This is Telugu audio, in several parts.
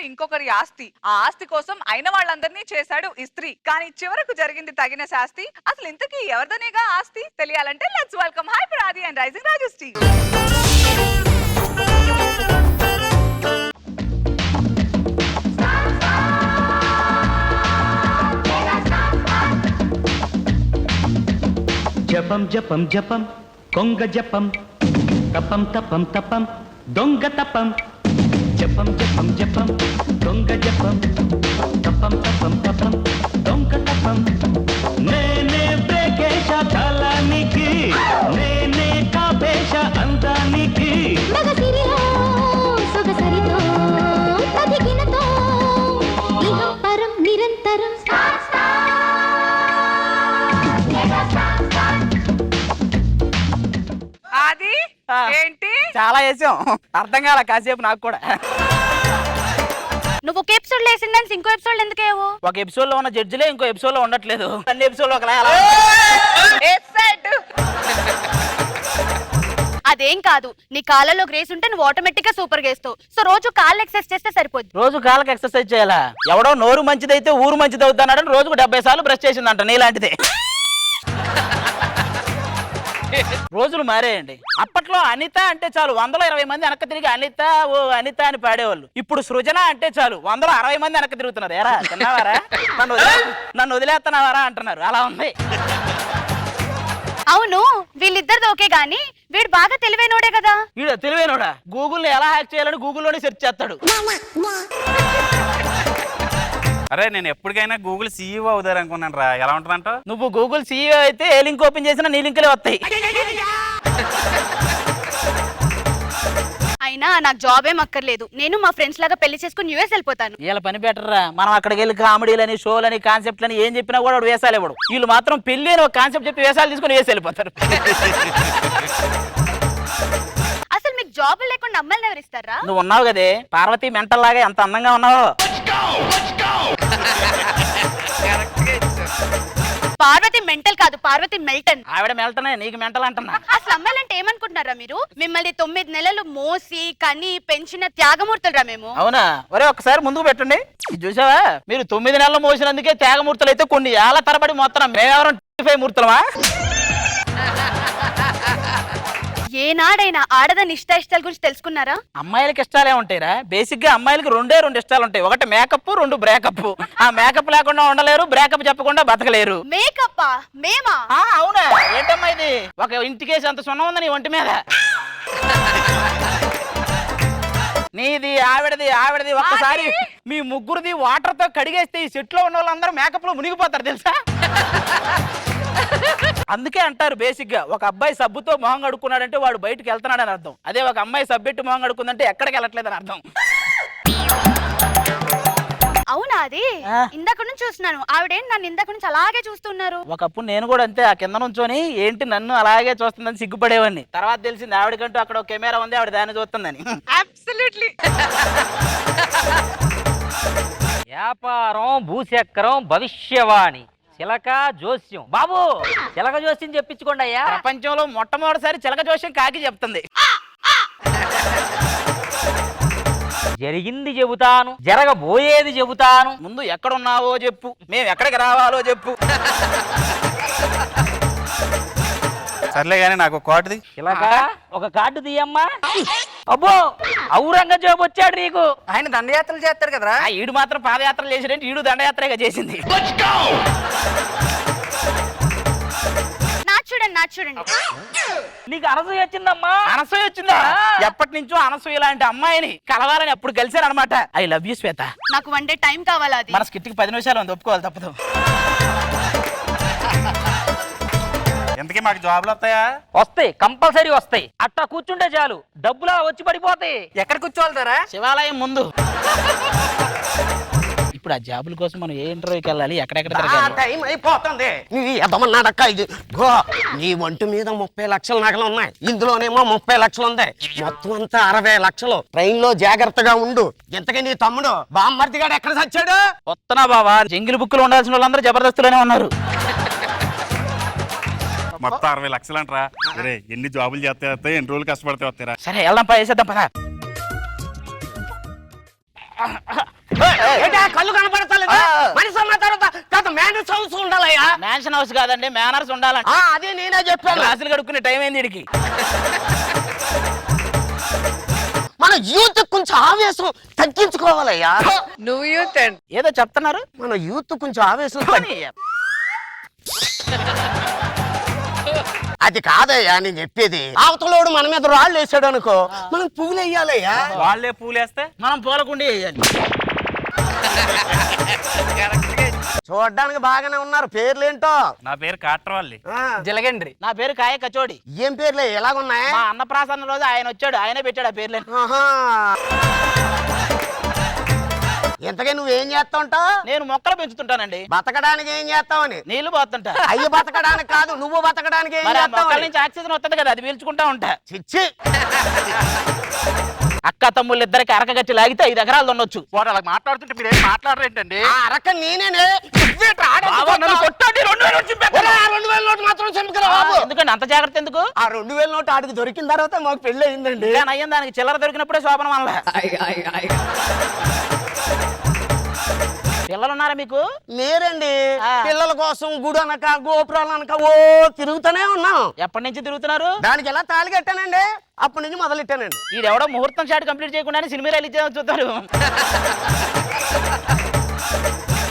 ఇంకొకరి ఆస్తి. ఆ ఆస్తి కోసం అయిన వాళ్ళందరినీ చేశాడు ఇస్త్రీ. కానీ చివరకు జరిగింది తగిన శాస్తి. అసలు ఇంతకీ ఎవరిదనేగా ఆస్తి? తెలియాలంటే లెట్స్ వెల్కమ్ హైపర్ ఆది అండ్ రైజింగ్ రాజశ్రీ. జపం జపం జపం కొంగ జపం తపం తపం తపం దొంగ తపం జపం జపం జపం దొంగ జపం తపం తపం తపం దొంగ తపం నేనే బ్రేకేశ కాలానికి నేనే కాపేశ అందానికి మగసిరిలో సొగసరితో తదిగినతో ఇహం పరం నిరంతరం ఆది ఏంటి చాలా వేసాం, అర్థం కాల కాసేపు నాకు కూడా. నువ్వు ఒక ఎపిసోడ్ లేసిందని ఇంకో ఎపిసోడ్ ఎందుకేవో? ఒక ఎపిసోడ్ లో ఉన్న జడ్జిలే ఇంకో ఎపిసోడ్ లో ఉండట్లేదు. అన్ని ఎపిసోడ్ లో అదేం కాదు, నీ కాళ్ళలో గ్రేస్ ఉంటే నువ్వు ఆటోమేటిక్ గా సూపర్ గేస్తావు. సో రోజు కాళ్ళు ఎక్సర్సైజ్ చేస్తే సరిపోద్ది. రోజు కాళ్ళకి ఎక్సర్సైజ్ చేయాలా? ఎవడో నోరు మంచిదైతే ఊరు మంచిది అవుతానని రోజుకు 70 సార్లు బ్రష్ చేసిందంట నీలాంటిదే. రోజులు మారేయండి. అప్పట్లో అనిత అంటే చాలు 120 మంది వెనక్కి తిరిగి అనిత ఓ అనిత అని పాడేవాళ్ళు. ఇప్పుడు సృజన అంటే చాలు 160 మంది వెనక్కి తిరుగుతున్నారు. ఎరా తిన్నావారా, నన్ను వదిలేస్తున్నావారా అంటున్నారు. అలా ఉంది. అవును, వీళ్ళిద్దరిది ఓకే గానీ వీడు బాగా తెలివైనోడే కదా. వీడు తెలివైనోడా? గూగుల్ని ఎలా హ్యాక్ చేయాలని గూగుల్లోనే సెర్చ్ చేస్తాడు. అరే నేను ఎప్పటికైనా గూగుల్ సీఈఓ అవుతారు అనుకున్నాను రా. ఎలా ఉంటుందంట? నువ్వు గూగుల్ సీఈఓ అయితే ఏ లింక్ ఓపెన్ చేసినా నీ లింకులే వస్తాయి. అయినా నాకు జాబ్ ఏం అక్కర్లేదు. నేను మా ఫ్రెండ్స్ లాగా పెళ్లి చేసుకుని యూఎస్ వెళ్ళిపోతాను. వీళ్ళ పని బెటర్రా. మనం అక్కడికి వెళ్ళి కామెడీలని షోలని కాన్సెప్ట్లని ఏం చెప్పినా కూడా వాడు వేసాలు ఇవ్వడు. వీళ్ళు మాత్రం పెళ్లి అని ఒక కాన్సెప్ట్ చెప్పి వేసాలు తీసుకుని వేసి వెళ్ళిపోతారు. అసలు మీకు జాబ్ లేకుండా అమ్మాయిలు ఎవరు ఇస్తారా? నువ్వు ఉన్నావు కదే పార్వతి మెంటల్ లాగా, ఎంత అందంగా ఉన్నావు. పార్వతి మెంటల్ కాదు, పార్వతి మెల్టన్. ఆవిడ మెల్టనే, నీకు మెంటల్ అంటున్నా. అసలు అమ్మాయిలంటే ఏమనుకుంటున్నారా మీరు? మిమ్మల్ని 9 నెలలు మోసి కని పెంచిన త్యాగమూర్తులరా మేము. అవునా? ఒరే ఒక్కసారి ముందుకు పెట్టండి. ఇది చూసావా, మీరు 9 నెలలు మోసినందుకే త్యాగమూర్తులు అయితే కొన్ని ఏళ్ల తరబడి మొత్తం మేమెవరం 25 మూర్తులమా? ఏనాడైనా ఆడదాని ఇష్టాయిష్టాల గురించి తెలుసుకున్నారా? అమ్మాయిలకి ఇష్టాలే ఉంటాయిరా. బేసిక్ గా అమ్మాయిలకి 2 ఇష్టాలు ఉంటాయి. ఒకటి మేకప్, 2 బ్రేకప్. ఆ మేకప్ లేకుండా ఉండలేరు, బ్రేకప్ చెప్పకుండా బతకలేరు. మేకప్ మేమా? అవునా? ఏంటమ్మా ఇది? ఒక ఇంటికేసి అంత సున్నం ఉంది నీ ఒంటి మీద. నీది ఆవిడది ఒక్కసారి మీ ముగ్గురిది వాటర్ తో కడిగేస్తే ఈ సెట్ లో ఉన్న వాళ్ళందరూ మేకప్ లో మునిగిపోతారు తెలుసా. అందుకే అంటారు బేసిక్ గా ఒక అబ్బాయి సబ్బుతో మొహం కడుక్కున్నాడంటే వాడు బయటకు వెళ్తున్నాడని అర్థం. అదే ఒక అమ్మాయి సబ్బెట్టి మొహం కడుక్కుందంటే ఎక్కడికి వెళ్ళట్లేదని అర్థం. అవునా? అది ఇందాక నుంచి చూస్తున్నాను. ఆవిడేంటి నన్ను ఇందాక నుంచి అలాగే చూస్తున్నారు? ఒకప్పుడు నేను కూడా అంతే, ఆ కింద నుంచొని ఏంటి నన్ను అలాగే చూస్తుందని సిగ్గుపడేవాడిని. తర్వాత తెలిసింది ఆవిడకంటూ అక్కడ ఒక కెమెరా ఉంది, ఆవిడ దాన్ని చూస్తుందని. అబ్సల్యూట్లీ. వ్యాపారం, భూచక్రం, భవిష్యవాణి, చిలక జోస్యం. బాబు చిలక జోస్యం చెప్పించుకోండి అయ్యా. ప్రపంచంలో మొట్టమొదటిసారి చిలక జోస్యం కాకి చెప్తుంది. జరిగింది చెబుతాను, జరగబోయేది చెబుతాను. ముందు ఎక్కడున్నావో చెప్పు, మేము ఎక్కడికి రావాలో చెప్పు. సర్లే గానీ నాకు కోటది. చిలక ఒక కార్డు తీయమ్మా. అబ్బో ఔరంగజేబు వచ్చాడు నీకు. ఆయన దండయాత్రలు చేస్తాడు కదరా. ఈడు మాత్రం పాదయాత్రలు చేసాడంటే ఈడు దండయాత్రగా చేసింది. నా చూడండి. నీకు అనసూయ వచ్చిందమ్మా. అనసూయ వచ్చిందా? ఎప్పటి నుంచో అనసూయ లాంటి అమ్మాయిని కలవాలని అప్పుడు కలిసారు అనమాట. ఐ లవ్ యూ శ్వేత. నాకు 1 డే టైం కావాలా? అది మన స్కిట్కి 10 నిమిషాలు ఉంది, ఒప్పుకోవాలి తప్పదు. ఎంతకీ మాకు జాబ్లు వస్తాయా? వస్తాయి, కంపల్సరీ వస్తాయి. అట్టా కూర్చుంటే చాలు డబ్బులా వచ్చి పడిపోతాయి. ఎక్కడ కూర్చోవాలతారా? శివాలయం ముందు. ఇప్పుడు ఆ జాబుల కోసం మనం ఏ ఇంటర్వ్యూకి వెళ్ళాలి, ఎక్కడెక్కడ తిరగాలి? టైం అయిపోతుంది. ఎదమన్నాడక్క ఇది గో. నీ ఒంటి మీద 30 లక్షల నగలు ఉన్నాయి, ఇందులోనేమో 30 లక్షలు ఉంది. మొత్తం అంతా 60 లక్షలు. ట్రైన్ లో జాగ్రత్తగా ఉండు. ఎంతకీ నీ తమ్ముడు బామ్మర్ది గాడు ఎక్కడ చచ్చాడు? వస్తున్నా బాబా. జంగిల్ బుక్ లో ఉండాల్సిన వాళ్ళందరూ జబర్దస్తులోనే ఉన్నారు. మొత్తం 60 లక్షలు అంటారా? అరే ఎన్ని జాబులు చేస్తే వస్తాయి, ఎన్ని రోజులు కష్టపడితే వస్తారా? సరే వెళ్దాం పా, వేసేద్దాం పదా. ఏంటి ఆ కళ్ళు కనపడతలేదా? మనిషి అన్న తర్వాత కాదు మేనేజ్ హౌస్ ఉండాలయ్యా. మ్యాన్షన్ హౌస్ కాదండి, మేనర్స్ ఉండాలంట. అదే నేనే చెప్పాను. క్లాసులు కడుక్కునే టైం ఏంది వీడికి? మన యూత్ కొంచెం ఆవేశం తగ్గించుకోవాలయ్యా. నువ్వు యూత్ ఏదో చెప్తున్నారు. మన యూత్ కొంచెం ఆవేశం అది కాదయ్యా నేను చెప్పేది. అవతలోడు మన మీద రాళ్ళు వేసాడు అనుకో, మనం పువ్వులు వేయాలయ్యా. వాళ్ళే పూలేస్తే మనం పూలకుండి వేయాలి. చూడడానికి బాగానే ఉన్నారు. పేర్లేంటో? నా పేరు కాట్రవల్లి. జిలగండ్రి. నా పేరు కాయ కచోడి. ఏం పేర్లే ఎలాగున్నాయి? మా అన్నప్రాసన్న రోజు ఆయన వచ్చాడు, ఆయనే పెట్టాడు ఆ పేర్లని. ఇంతకీ నువ్వేం చేస్తా ఉంటావు? నేను మొక్కలు పెంచుతుంటానండి. బతకడానికి ఏం చేస్తావని? నీళ్లు పోతుంటా. అయ్యి బతకడానికి కాదు, నువ్వు బతకడానికి ఏం మరి ఆ మొక్కల చేస్తావు? నుంచి ఆక్సిజన్ వస్తుంది కదా, అది పీల్చుకుంటా ఉంటా. చిచ్చి అక్క తమ్ముళ్ళు ఇద్దరికి అరక గట్టి లాగితే 5 ఎకరాలు ఉండొచ్చు. వాడు అలా మాట్లాడుతుంటే మీరు ఏం మాట్లాడరేంటండి? ఆ అరక నేనేనే. నన్ను కొట్టండి, 2000 వచ్చి ఒరే, ఆ 2000 నోటు మాత్రం చంపుకురా బాబు. ఎందుకండి అంత జాగ్రత్త ఎందుకు? ఆ 2000 నోటు ఆడికి దొరికిన తర్వాత మాకు పెళ్లి అయిందండి. అయ్యం దానికి చిల్లర దొరికినప్పుడే శోభనం వల్ల. పిల్లలు ఉన్నారా మీకు? లేరండి. ఆ. పిల్లల కోసం గుడి అనక గోపురాలు అనక ఓ తిరుగుతూనే ఉన్నాం. ఎప్పటి నుంచి తిరుగుతున్నారు? దానికి ఎలా తాళి కట్టానండి, అప్పటి నుంచి మొదలెట్టానండి. ఈడెవడో ముహూర్తం షాట్ కంప్లీట్ చేయకుండానే సినిమా రిలీజ్ చూస్తారు.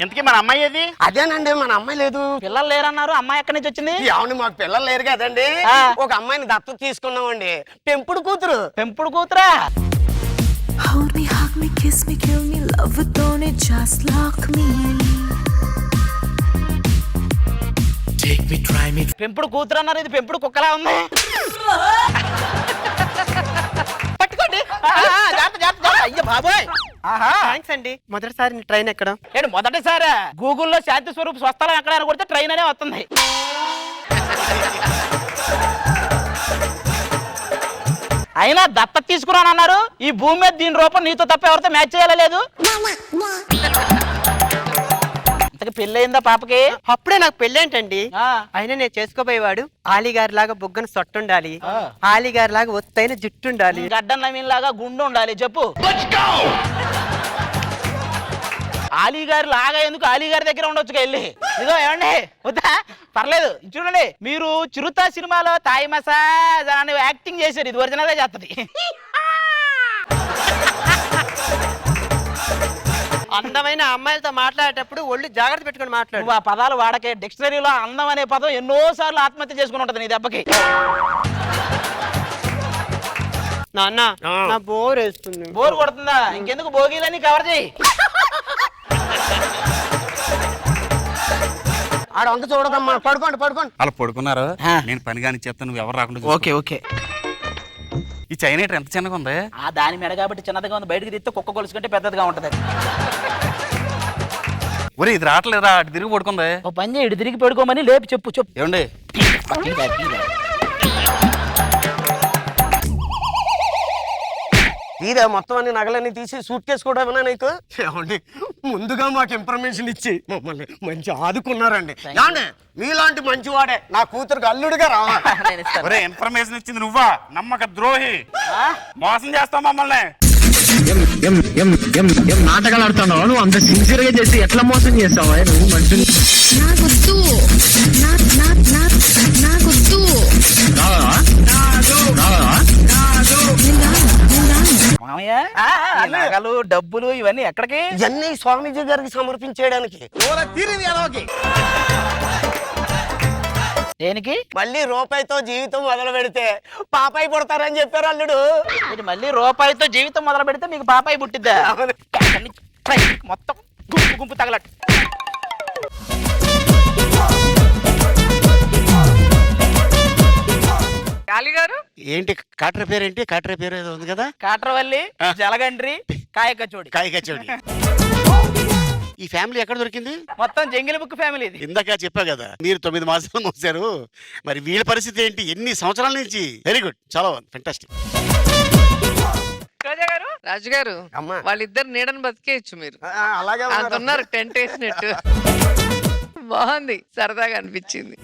ఇంతకీ మన అమ్మాయి ఏది? అదేనండి మన అమ్మాయి లేదు. పిల్లలు లేరన్నారు, అమ్మాయి ఎక్కడి నుంచి వచ్చింది? అవును మాకు పిల్లలు లేరు కదండి. ఆ. ఒక అమ్మాయిని దత్తత తీసుకున్నామండి. పెంపుడు కూతురు. పెంపుడు కూతురా? Hold me, hug me, kiss me, kill me, love it, don't it just lock me. Take me, try me. పెంపుడు కూతురు అన్నారు, ఇది పెంపుడు కుక్కలా ఉంది. పట్టుకోండి. జాగ్రత్త, జాగ్రత్త, జాగ్రత్త. అయ్య బాబోయ్. థ్యాంక్స్ అండి. మొదటిసారి ట్రైన్ ఎక్కడం. ఏంటి మొదటిసారా? గూగుల్లో శాంతి స్వరూప్ స్వస్థలం ఎక్కడ అని కొడితే ట్రైన్ అనే వస్తుంది. అయినా దత్త తీసుకురాను అన్నారు. ఈ భూమి మీద దీని రూపం నీతో తప్ప ఎవరితో మ్యాచ్ చేయలేదు. ఇంతకు పెళ్ళయిందా పాపకి? అప్పుడే నాకు పెళ్ళేంటండి. ఆ. అయినా నేను చేసుకోబోయేవాడు ఆలీగారి లాగా బుగ్గన సొట్టుండాలి, ఆలీగారి లాగా ఒత్తైన జుట్టుండాలి, గడ్డ నవీన్లాగా గుండు ఉండాలి. చెప్పు. ఆలీగారి లాగా ఎందుకు? ఆలీగారి దగ్గర ఉండొచ్చుగా వెళ్ళి. ఇదో ఏమండి వద్దా? పర్లేదు. చూడండి, మీరు చిరుత సినిమాలో తాయి మసాజ్ అని యాక్టింగ్ చేశారు. ఇది ఒరిజినల్గా చేస్తుంది. అందమైన అమ్మాయిలతో మాట్లాడేటప్పుడు ఒళ్ళు జాగ్రత్త పెట్టుకొని మాట్లాడు. నువ్వు ఆ పదాలు వాడకే. డిక్షనరీలో అందం అనే పదం ఎన్నో సార్లు ఆత్మహత్య చేసుకుని ఉంటది నీ దెబ్బకి. నాన్న నా బోర్ వేస్తుంది. బోర్ కొడుతుందా? ఇంకెందుకు భోగిలని కవర్ చేయి. ఆడ వంక చూడదమ్మా. పడుకోండి పడుకోండి. అలా పడుకున్నారు. ఆ. నేను పని కానీ చెప్తాను, నువ్వు ఎవరు రాకుండా ఓకే ఓకే. ఈ చైనేటర్ ఎంత చిన్నగా ఉంది? ఆ దాని మెడ కాబట్టి చిన్నదిగా ఉంది, బయటకు తీస్తే కుక్క కొలుసుకుంటే పెద్దదిగా ఉంటది. ఒరే ఇది రావట్లేదురా, అటు తిరిగి పడుకుంది. ఓ పని చేయి, ఇటు తిరిగి పడుకోమని లేపి చెప్పు. చెప్పు. ఏమండి? తీరా మొత్తం అన్ని నగలన్నీ తీసి సూట్ కేసు కూడా ఏమన్నా నీకు? ఏమండి ముందుగా మాకు ఇన్ఫర్మేషన్ ఇచ్చి మమ్మల్ని మంచి ఆదుకున్నారండి. ఏమండి మీలాంటి మంచివాడే నా కూతురుకి అల్లుడిగా రావాలి. నేను ఇస్తాను. ఒరే ఇన్ఫర్మేషన్ ఇచ్చింది నువ్వా? నమ్మక ద్రోహి. మోసం చేస్తావు మమ్మల్ని. నాటకాలు ఆడుతున్నావు నువ్వు? అంత సిన్సియర్ గా చేసి ఎట్లా మోసం చేస్తావా నువ్వు మనుషులు? నాకొద్దు నాకొద్దు. మామయ్య, ఈ నగలు డబ్బులు ఇవన్నీ ఎక్కడికి? ఇవన్నీ స్వామీజీ గారికి సమర్పించేయడానికి. దేనికి? మళ్ళీ రూపాయితో జీవితం మొదలు పెడితే పాపాయి పుడతారని చెప్పారు అల్లుడు. ఇది మళ్ళీ రూపాయితో జీవితం మొదలు పెడితే మీకు పాపాయి పుట్టిద్దా? అవును. మొత్తం గుంపు గుంపు తగలట్టు. గారు ఏంటి కాట్ర పేరేంటి? కాట్ర పేరు ఏదో ఉంది కదా. కాట్రవల్లి, జలగండ్రి, కాయకచోడి. కాయకచోడి. ఈ ఫ్యామిలీ ఎక్కడ దొరికింది? మొత్తం జంగిల్ బుక్ ఫ్యామిలీ ఇది. ఇందాక చెప్పా కదా మీరు 9 మాసాలు మోసారు. మరి వీళ్ళ పరిస్థితి ఏంటి? ఎన్ని సంవత్సరాల నుంచి? వెరీ గుడ్, చాలా ఫెంటాస్టిక్. రోజా గారు, రాజు గారు అమ్మా. వాళ్ళిద్దరు నీడని బతికేయచ్చు మీరు. అలాగే అంత ఉన్నారు టెంట్ వేసినట్టు. బాగుంది, సరదాగా అనిపించింది.